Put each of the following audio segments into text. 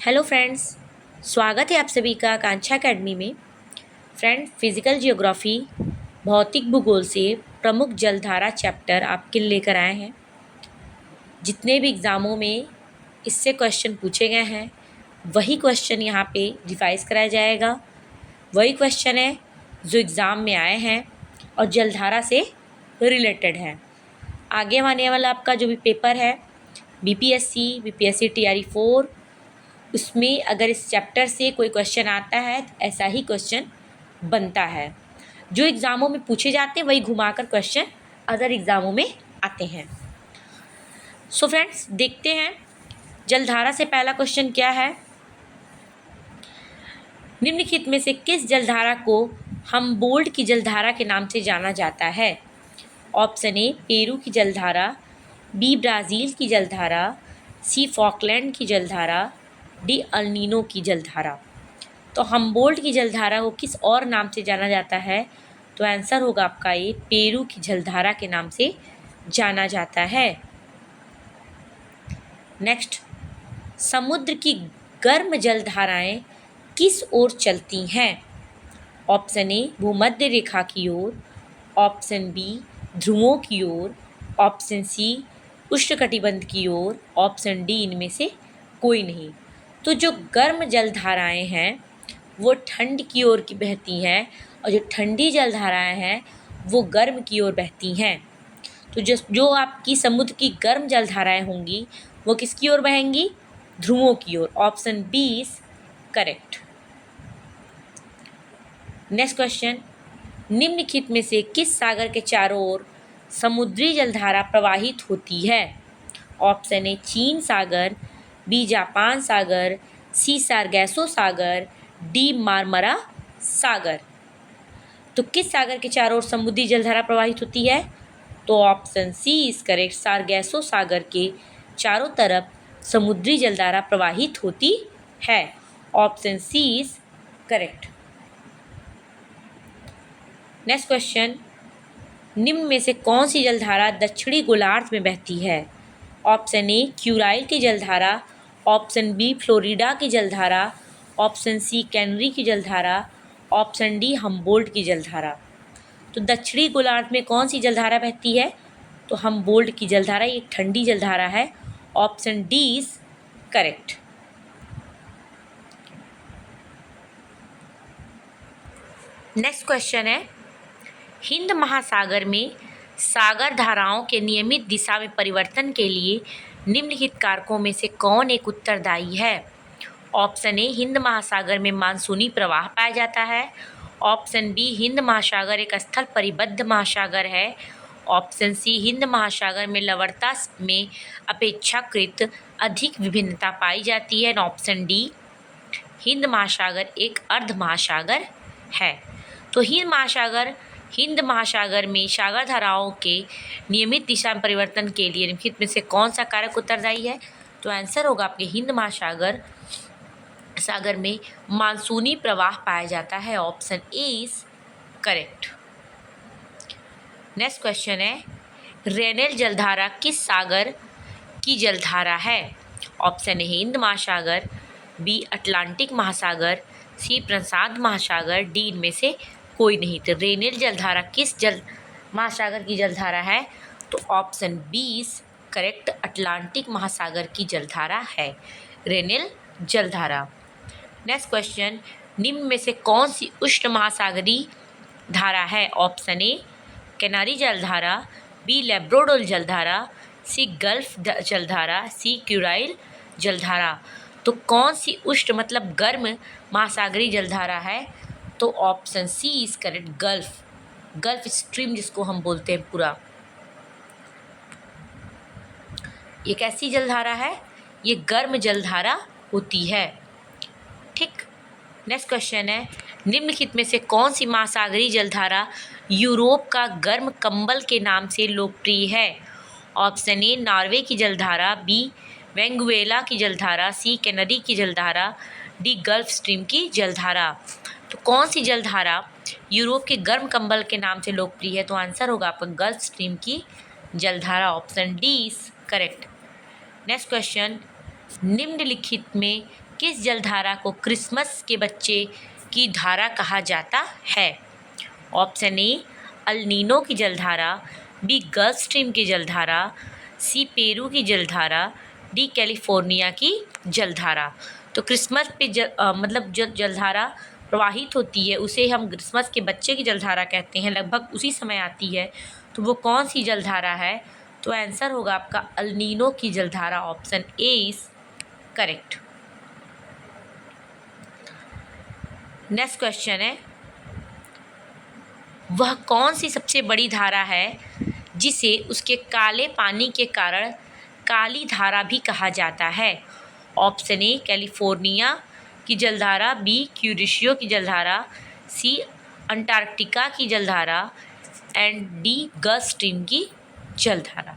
Hello friends, स्वागत है आप सभी का आकांक्षा एकेडमी में। फ्रेंड, फिजिकल जियोग्राफी भौतिक भूगोल से प्रमुख जलधारा चैप्टर आपके लिए लेकर आए हैं। जितने भी एग्ज़ामों में इससे क्वेश्चन पूछे गए हैं वही क्वेश्चन यहाँ पे रिवाइज कराया जाएगा। वही क्वेश्चन है जो एग्ज़ाम में आए हैं और जलधारा से रिलेटेड है। आगे आने वाला आपका जो भी पेपर है बीपीएससी टीआरई 4, उसमें अगर इस चैप्टर से कोई क्वेश्चन आता है तो ऐसा ही क्वेश्चन बनता है। जो एग्ज़ामों में पूछे जाते हैं वही घुमाकर क्वेश्चन अदर एग्ज़ामों में आते हैं। सो फ्रेंड्स, देखते हैं जलधारा से पहला क्वेश्चन क्या है। निम्नलिखित में से किस जलधारा को हम्बोल्ट की जलधारा के नाम से जाना जाता है? ऑप्शन ए पेरू की जलधारा, बी ब्राज़ील की जलधारा, सी फॉकलैंड की जलधारा, डी अल नीनो की जलधारा। तो हम्बोल्ट की जलधारा को किस और नाम से जाना जाता है? तो आंसर होगा आपका ये पेरू की जलधारा के नाम से जाना जाता है। नेक्स्ट, समुद्र की गर्म जलधाराएं किस ओर चलती हैं? ऑप्शन ए भूमध्य रेखा की ओर, ऑप्शन बी ध्रुवों की ओर, ऑप्शन सी उष्णकटिबंध की ओर, ऑप्शन डी इनमें से कोई नहीं। तो जो गर्म जलधाराएं हैं वो ठंड की ओर की बहती हैं और जो ठंडी जलधाराएं हैं वो गर्म की ओर बहती हैं। तो जो आपकी समुद्र की गर्म जलधाराएं होंगी वो किसकी ओर बहेंगी? ध्रुवों की ओर। Option B is correct. Next question, निम्नलिखित में से किस सागर के चारों ओर समुद्री जलधारा प्रवाहित होती है? ऑप्शन ए चीन सागर, बी जापान सागर, सी सारगैसो सागर, डी मारमरा सागर। तो किस सागर के चारों ओर समुद्री जलधारा प्रवाहित होती है? तो option C is correct, Sargasso सागर के चारों तरफ समुद्री जलधारा प्रवाहित होती है। Option C is correct. Next question, निम्न में से कौन सी जलधारा दक्षिणी गोलार्ध में बहती है? ऑप्शन ए क्यूराइल की जलधारा, ऑप्शन बी फ्लोरिडा की जलधारा, ऑप्शन सी कैनरी की जलधारा, ऑप्शन डी हम्बोल्ट की जलधारा। तो दक्षिणी गोलार्ध में कौन सी जलधारा बहती है? तो हम्बोल्ट की जलधारा, एक ठंडी जलधारा है। Option D is correct. Next question है, हिंद महासागर में सागर धाराओं के नियमित दिशा में परिवर्तन के लिए निम्नलिखित कारकों में से कौन एक उत्तरदायी है? ऑप्शन ए हिंद महासागर में मानसूनी प्रवाह पाया जाता है, ऑप्शन बी हिंद महासागर एक स्थल परिबद्ध महासागर है, ऑप्शन सी हिंद महासागर में लवणता में अपेक्षाकृत अधिक विभिन्नता पाई जाती है, ऑप्शन डी हिंद महासागर एक अर्ध महासागर है। तो हिंद महासागर में सागर धाराओं के नियमित दिशा में परिवर्तन के लिए निम्नलिखित में से कौन सा कारक उत्तरदायी है? तो आंसर होगा आपके हिंद महासागर में मानसूनी प्रवाह पाया जाता है। Option A is correct. Next question है, रेनेल जलधारा किस सागर की जलधारा है? ऑप्शन ए हिंद महासागर, बी अटलांटिक महासागर, सी प्रशांत महासागर, डी इनमें से कोई नहीं। तो रेनेल जलधारा किस महासागर की जलधारा है? तो option B is correct, Atlantic महासागर की जलधारा है रेनेल जलधारा। नेक्स्ट क्वेश्चन, निम्न में से कौन सी उष्ण महासागरीय धारा है? ऑप्शन ए कैनारी जलधारा, बी लैब्राडोर जलधारा, सी गल्फ जलधारा, सी क्यूराइल जलधारा। तो कौन सी उष्ण मतलब गर्म महासागरीय जलधारा है? तो option C is correct, gulf stream जिसको हम बोलते हैं पूरा। ये कैसी जलधारा है? ये गर्म जलधारा होती है। ठीक। नेक्स्ट क्वेश्चन है, निम्नलिखित में से कौन सी महासागरीय जलधारा यूरोप का गर्म कंबल के नाम से लोकप्रिय है? ऑप्शन ए नॉर्वे की जलधारा, बी वेनेजुएला की जलधारा, सी कैनेडी की जलधारा, डी गल्फ स्ट्रीम की जलधारा। तो कौन सी जलधारा यूरोप के गर्म कंबल के नाम से लोकप्रिय है? तो आंसर होगा आपका गल्फ स्ट्रीम की जलधारा। Option D is correct. Next question, निम्नलिखित में किस जलधारा को क्रिसमस के बच्चे की धारा कहा जाता है? ऑप्शन ए अल नीनो की जलधारा, बी गल्फ स्ट्रीम की जलधारा, सी पेरू की जलधारा, डी कैलिफोर्निया की जलधारा। तो क्रिसमस पे मतलब जो जलधारा प्रवाहित होती है उसे हम क्रिसमस के बच्चे की जलधारा कहते हैं, लगभग उसी समय आती है। तो वो कौन सी जलधारा है? तो आंसर होगा आपका अल नीनो की जलधारा, option A is correct. Next question है, वह कौन सी सबसे बड़ी धारा है जिसे उसके काले पानी के कारण काली धारा भी कहा जाता है? ऑप्शन ए कैलिफोर्निया की जलधारा, बी क्यूरिशियो की जलधारा, सी अंटार्कटिका की जलधारा एंड डी गल्फ स्ट्रीम की जलधारा।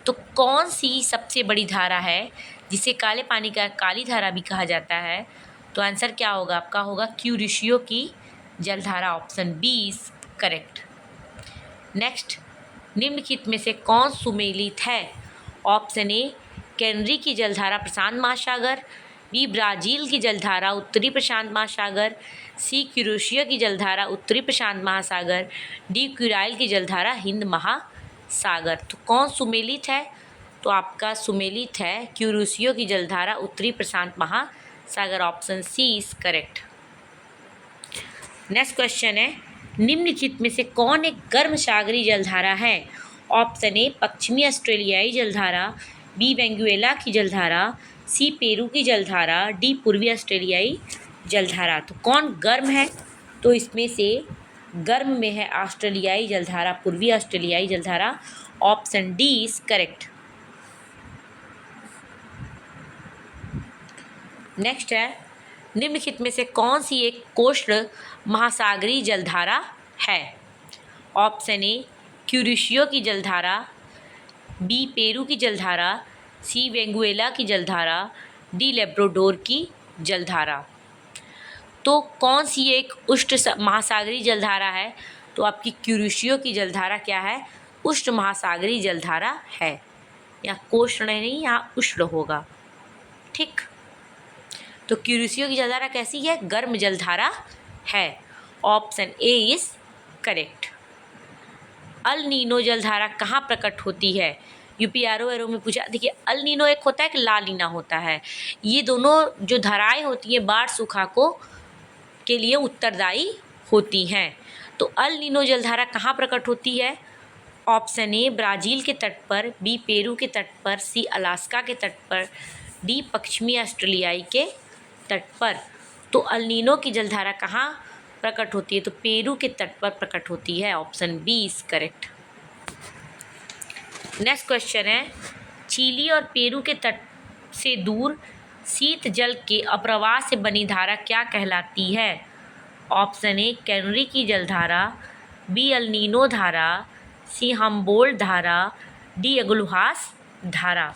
तो कौन सी सबसे बड़ी धारा है जिसे काले पानी का काली धारा भी कहा जाता है? तो आंसर क्या होगा आपका? होगा क्यूरिशियो की जलधारा, option B is correct. Next, निम्नलिखित में से कौन सुमेलित है? ऑप्शन ए कैनरी की जलधारा प्रशांत महासागर, बी ब्राज़ील की जलधारा उत्तरी प्रशांत महासागर, सी क्यूरिशियो की जलधारा उत्तरी प्रशांत महासागर, डी क्यूराइल की जलधारा हिंद महासागर। तो कौन सुमेलित है? तो आपका सुमेलित है क्यूरिशियो की जलधारा उत्तरी प्रशांत महासागर, option C is correct. Next question है, निम्नलिखित में से कौन एक गर्म सागरी जलधारा है? ऑप्शन ए पश्चिमी ऑस्ट्रेलियाई जलधारा, बी वेनेजुएला की जलधारा, सी पेरू की जलधारा, डी पूर्वी ऑस्ट्रेलियाई जलधारा। तो कौन गर्म है? तो इसमें से गर्म में है ऑस्ट्रेलियाई जलधारा, पूर्वी ऑस्ट्रेलियाई जलधारा, option D is correct. Next है, निम्नलिखित में से कौन सी एक कोष्ण महासागरीय जलधारा है? ऑप्शन ए क्यूरिशियो की जलधारा, बी पेरू की जलधारा, सी वेनेजुएला की जलधारा, डी लेब्राडोर की जलधारा। तो कौन सी एक उष्ण महासागरीय जलधारा है? तो आपकी क्यूरिशियो की जलधारा क्या है? उष्ण महासागरीय जलधारा है। या कोष्ण नहीं, यहाँ उष्ण होगा, ठीक। तो क्यूरिशियो की जलधारा कैसी है? गर्म जलधारा है, option A is correct. El Nino जलधारा कहाँ प्रकट होती है? यूपीआरओ एरो में पूछा। देखिए, अल नीनो एक होता है कि ला नीना होता है। ये दोनों जो धाराएं होती हैं बाढ़ सूखा को के लिए उत्तरदायी होती हैं। तो अल नीनो जलधारा कहाँ प्रकट होती है? ऑप्शन ए ब्राज़ील के तट पर, बी पेरू के तट पर, सी अलास्का के तट पर, डी पश्चिमी ऑस्ट्रेलियाई के तट पर। तो अल नीनो की जलधारा कहाँ प्रकट होती है? तो पेरू के तट पर प्रकट होती है, option B is correct. Next question है, चिली और पेरू के तट से दूर शीत जल के अप्रवाह से बनी धारा क्या कहलाती है? ऑप्शन ए कैनरी की जलधारा, बी अल नीनो धारा, सी हम्बोल्ट धारा, डी अग्लुहास धारा।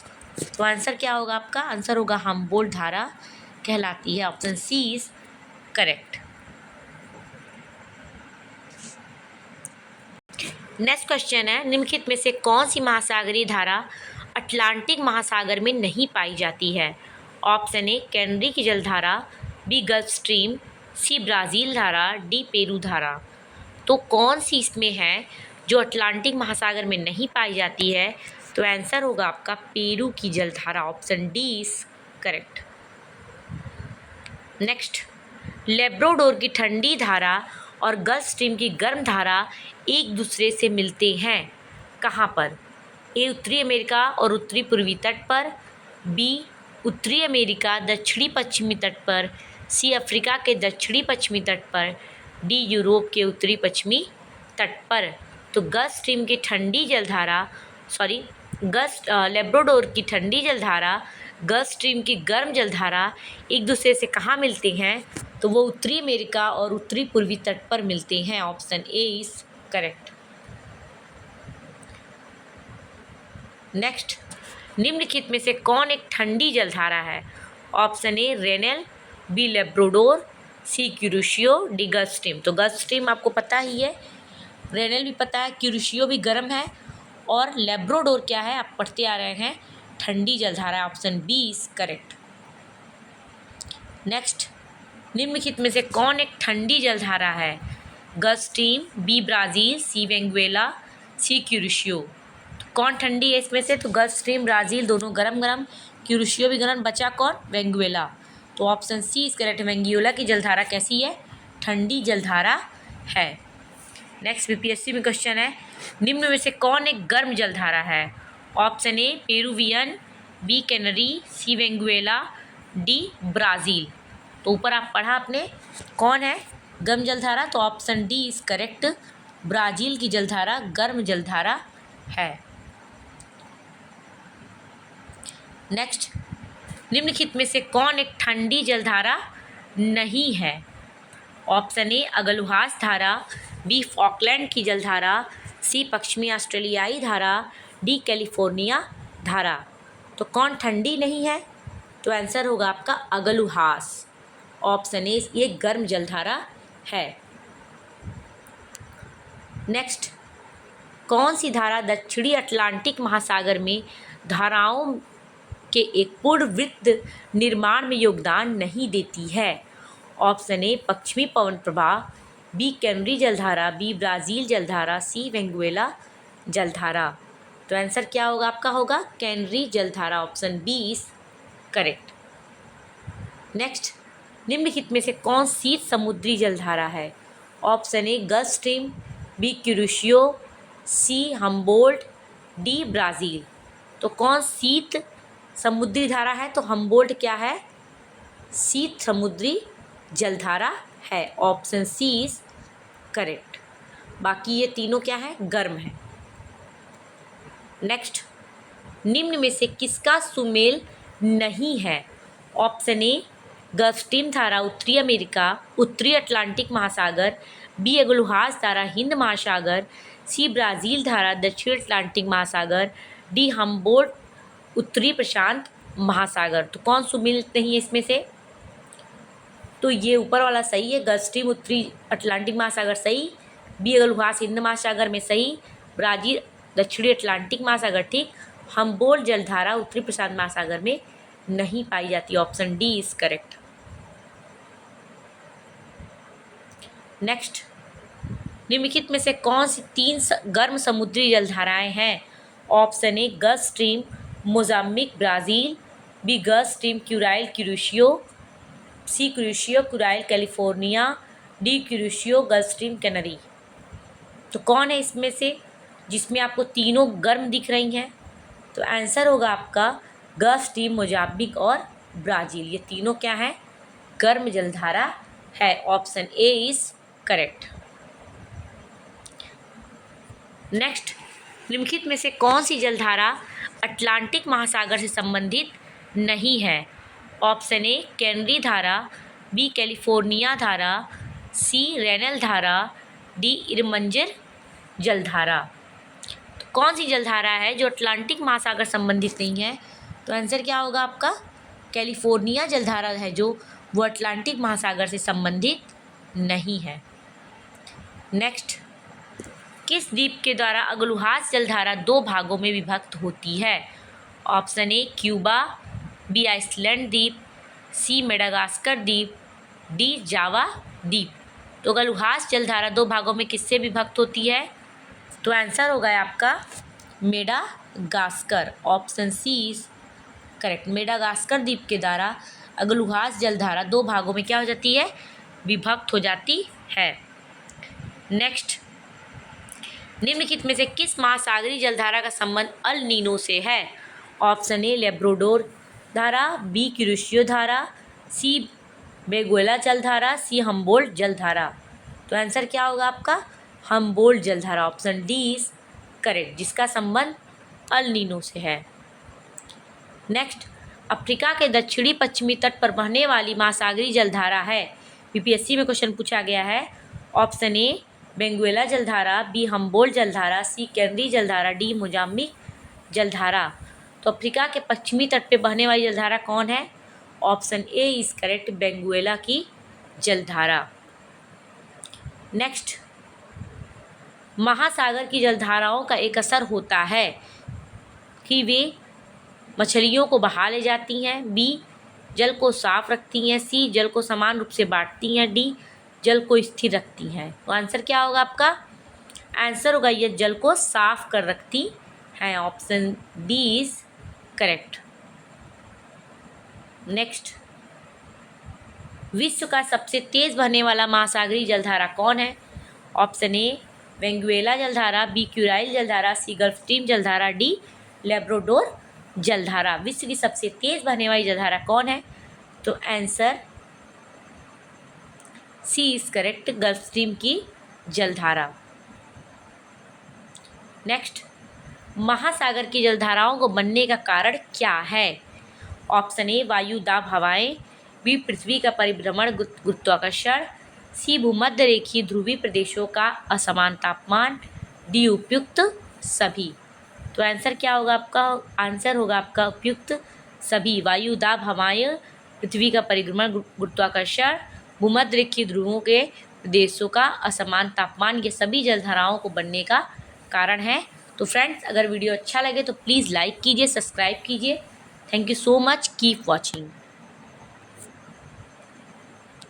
तो आंसर क्या होगा आपका? आंसर होगा हम्बोल्ट धारा कहलाती है, option C is correct. Next question है, निम्नलिखित में से कौन सी महासागरीय धारा अटलांटिक महासागर में नहीं पाई जाती है? ऑप्शन ए कैनरी की जलधारा, B gulf stream, C Brazil धारा, डी पेरू धारा। तो कौन सी इसमें है जो अटलांटिक महासागर में नहीं पाई जाती है? तो आंसर होगा आपका पेरू की जलधारा, option D is correct. Next, Labrador की ठंडी धारा और गल्फ स्ट्रीम की गर्म धारा एक दूसरे से मिलते हैं कहाँ पर? ए उत्तरी अमेरिका और उत्तरी पूर्वी तट पर, बी उत्तरी अमेरिका दक्षिणी पश्चिमी तट पर, सी अफ्रीका के दक्षिणी पश्चिमी तट पर, डी यूरोप के उत्तरी पश्चिमी तट पर। तो गल्फ स्ट्रीम की ठंडी जलधारा लेब्राडोर की ठंडी जलधारा, गल्फ स्ट्रीम की गर्म जलधारा एक दूसरे से कहाँ मिलते हैं? तो वो उत्तरी अमेरिका और उत्तरी पूर्वी तट पर मिलते हैं, option A is correct. Next, निम्नलिखित में से कौन एक ठंडी जलधारा है? Option A Rennell, B Labrador, C Kuroshio, D Gulf Stream. तो गल्फ स्ट्रीम आपको पता ही है, रेनेल भी पता है, क्यूरिशियो भी गर्म है, और लेब्राडोर क्या है आप पढ़ते आ रहे हैं, ठंडी जलधारा, option B is correct. Next, निम्नलिखित में से कौन एक ठंडी जलधारा है? Gulf stream, B Brazil, C Venezuela, C Kuroshio. तो कौन ठंडी है इसमें से? तो गल्फ स्ट्रीम, ब्राज़ील दोनों गरम गरम, क्यूरिशियो भी गरम, बचा कौन? वेनेजुएला। तो option C is correct. Venezuela की जलधारा कैसी है? ठंडी जलधारा है। नेक्स्ट बीपीएससी में क्वेश्चन है, निम्न में से कौन एक गर्म जलधारा है? Option A Peruvian, B Canary, C Venezuela, D Brazil. तो ऊपर आप पढ़ा आपने कौन है गर्म जलधारा, तो option D is correct. Brazil की जलधारा गर्म जलधारा है। नेक्स्ट, निम्नलिखित में से कौन एक ठंडी जलधारा नहीं है? ऑप्शन ए अगलुहास धारा, बी फॉकलैंड की जलधारा, सी पश्चिमी ऑस्ट्रेलियाई धारा, डी कैलिफोर्निया धारा। तो कौन ठंडी नहीं है? तो आंसर होगा आपका अगलुहास। ऑप्शन ए ये गर्म जलधारा है। नेक्स्ट, कौन सी धारा दक्षिणी अटलांटिक महासागर में धाराओं के एक पूर्ण वृत्त निर्माण में योगदान नहीं देती है? ऑप्शन ए पश्चिमी पवन प्रवाह, बी कैनरी जलधारा, बी ब्राज़ील जलधारा, सी वेनेजुएला जलधारा। तो आंसर क्या होगा आपका? होगा कैनरी जलधारा। Option B is correct. Next, निम्नलिखित में से कौन शीत समुद्री जलधारा है? Option A Gulf stream, B Kuroshio, C Humboldt, D Brazil. तो कौन शीत समुद्री धारा है? तो हम्बोल्ट क्या है? शीत समुद्री जलधारा है। Option C is correct. बाकी ये तीनों क्या है? गर्म है। नेक्स्ट, निम्न में से किसका सुमेल नहीं है? ऑप्शन ए गल्फ स्ट्रीम धारा उत्तरी अमेरिका, उत्तरी अटलांटिक महासागर, बी अगलुहास धारा हिंद महासागर, सी ब्राज़ील धारा दक्षिण अटलांटिक महासागर, डी हम्बोल्ट उत्तरी प्रशांत महासागर। तो कौन सुमेलित नहीं है इसमें से? तो ये ऊपर वाला सही है, गल्फ स्ट्रीम उत्तरी अटलांटिक महासागर सही, बी अगलुहास हिंद महासागर में सही, ब्राज़ील दक्षिणी अटलांटिक महासागर ठीक, हम्बोल्ट जलधारा उत्तरी प्रशांत महासागर में नहीं पाई जाती। Option D is correct. Next, निम्नलिखित में से कौन सी तीन गर्म समुद्री जलधाराएं हैं? Option A Gulf Stream Mozambique Brazil, B gulf Stream Kuril Kuroshio, C Kuroshio Kuril California, D Kuroshio Gulf Stream Canary. तो कौन है इसमें से जिसमें आपको तीनों गर्म दिख रही हैं? तो आंसर होगा आपका गल्फ स्ट्रीम मोजाम्बिक और ब्राज़ील। ये तीनों क्या है? गर्म जलधारा है। Option A is correct. Next, निम्नलिखित में से कौन सी जलधारा अटलांटिक महासागर से संबंधित नहीं है? ऑप्शन ए कैनरी धारा, बी कैलिफोर्निया धारा, सी रेनल धारा, डी इरमंजर जलधारा। तो कौन सी जलधारा है जो अटलांटिक महासागर संबंधित नहीं है? तो आंसर क्या होगा आपका? कैलिफोर्निया जलधारा है जो वो अटलांटिक महासागर से संबंधित नहीं है। नेक्स्ट, किस द्वीप के द्वारा अगलुहास जलधारा दो भागों में विभक्त होती है? Option A Cuba, B Iceland द्वीप, सी मेडागास्कर द्वीप, डी जावा द्वीप। तो अगलुहास जलधारा दो भागों में किससे विभक्त होती है? तो आंसर होगा आपका Madagascar. Option C is correct. Madagascar द्वीप के द्वारा अगलुहास जलधारा दो भागों में क्या हो जाती है? विभक्त हो जाती है। नेक्स्ट, निम्नलिखित में से किस महासागरीय जलधारा का संबंध अल नीनो से है? ऑप्शन ए लेब्राडोर धारा, बी क्यूरिशियो धारा, सी वेनेजुएला जलधारा, सी हम्बोल्ट जलधारा। तो आंसर क्या होगा आपका? हम्बोल्ट जलधारा। ऑप्शन डी इज करेक्ट, जिसका संबंध अल नीनो से है। नेक्स्ट, अफ्रीका के दक्षिणी पश्चिमी तट पर बहने वाली महासागरीय जलधारा है। बीपीएससी में क्वेश्चन पूछा गया है। ऑप्शन ए वेनेजुएला जलधारा, बी हम्बोल्ट जलधारा, सी कैनरी जलधारा, डी मोजाम्बिक जलधारा। तो अफ्रीका के पश्चिमी तट पे बहने वाली जलधारा कौन है? Option A is correct, Venezuela की जलधारा। नेक्स्ट, महासागर की जलधाराओं का एक असर होता है कि वे मछलियों को बहा ले जाती हैं, बी जल को साफ रखती हैं। सी, जल को समान रूप से बांटती हैं। डी, जल को स्थिर रखती हैं। तो आंसर क्या होगा आपका? आंसर होगा ये जल को साफ कर रखती हैं। Option D is correct. Next, विश्व का सबसे तेज बहने वाला महासागरीय जलधारा कौन है? ऑप्शन ए वेंगुएला जलधारा, बी क्यूराइल जलधारा, सी गल्फ स्ट्रीम जलधारा, डी लेब्राडोर जलधारा। विश्व की सबसे तेज बहने वाली जलधारा कौन है? तो answer C is correct, gulf stream की जलधारा। नेक्स्ट, महासागर की जलधाराओं को बनने का कारण क्या है? ऑप्शन ए वायु दाब हवाएं, बी पृथ्वी का परिभ्रमण गुरुत्वाकर्षण, सी भूमध्य रेखीय ध्रुवीय प्रदेशों का असमान तापमान, डी उपयुक्त सभी। तो आंसर क्या होगा आपका? आंसर होगा आपका उपयुक्त सभी। वायु दाब हवाएं, पृथ्वी का परिभ्रमण गुरुत्वाकर्षण, भूमध्य रेखीय ध्रुवों के प्रदेशों का असमान तापमान, ये सभी जलधाराओं को बनने का कारण है। तो फ्रेंड्स, अगर वीडियो अच्छा लगे तो प्लीज़ लाइक कीजिए, सब्सक्राइब कीजिए। Thank you so much, keep watching.